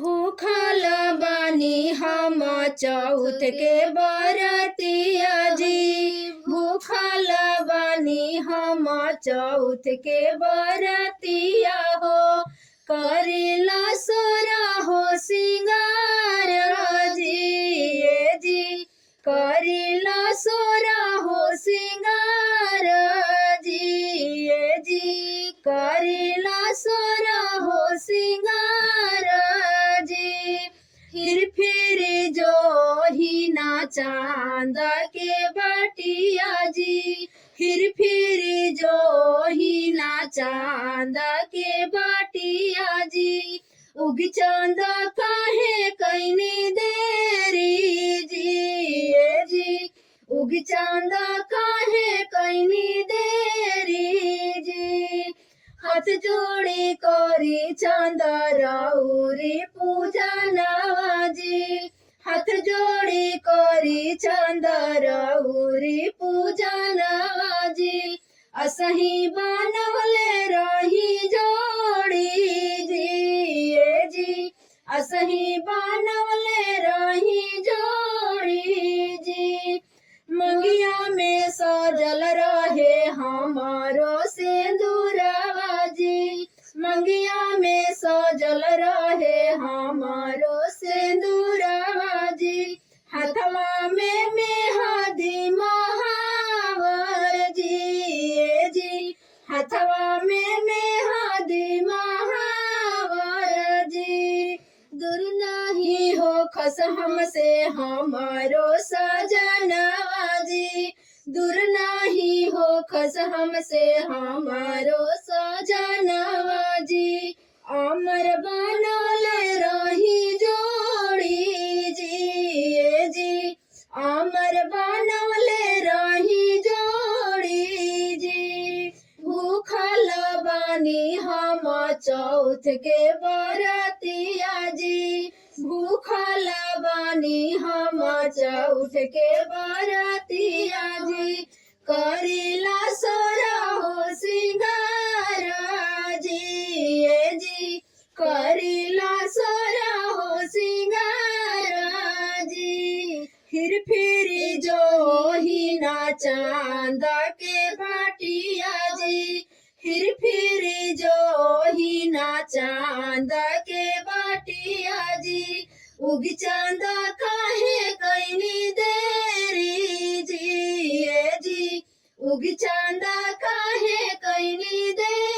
भूखल बानी हम चौथ के बरतिया जी, भूखल बानी हम चौथ के बरतिया हो। करेला सोरा हो सिंगार जी, करेला सोरा हो सिंगार जी, करेला सोरा हो सिंगार जी। फिर जो ही ना चांद के बटिया जी, फिर जो ही ना चांद के बटिया जी। उग चांद काहे कैनी देरी जी, उग चांद काहे कैनी देरी जी। हाथ जोड़ी करी चांद राउरी पूजा नवाजी, हाथ जोड़ी करी चांद राउरी पूजा नवाजी। असही बनवले रही जोड़ी जी, असही बनवले रही जोड़ी जी। मंगिया में सजल रहे हमारो सिंदूरवा जी, मंगिया में सजल रहे हमारो सिंदूरवा जी। हाथवा में मेहंदी महावर जी, हाथवा में मेहंदी महावर जी। दूर नहीं हो खस हमसे हमारो सजनवा जी, दूर नहीं हो खस हमसे हमारो सजनवा जी। अमर बनल रही जोड़ी जी, अमर बनल रही जोड़ी जी। भूखल बानी हम चौथ के बरतिया जी, भूखल बानी हम चौथ के बरतिया जी। करेला सोरा हो सिंगार जी, करेला सोरा हो सिंगार जी। फिर जो ही ना चांद के बटिया जी, फिर जो ही ना चांद के बटिया जी। उग चांद काहे कैनी देरी जी, उग चांद काहे कैनी देरी।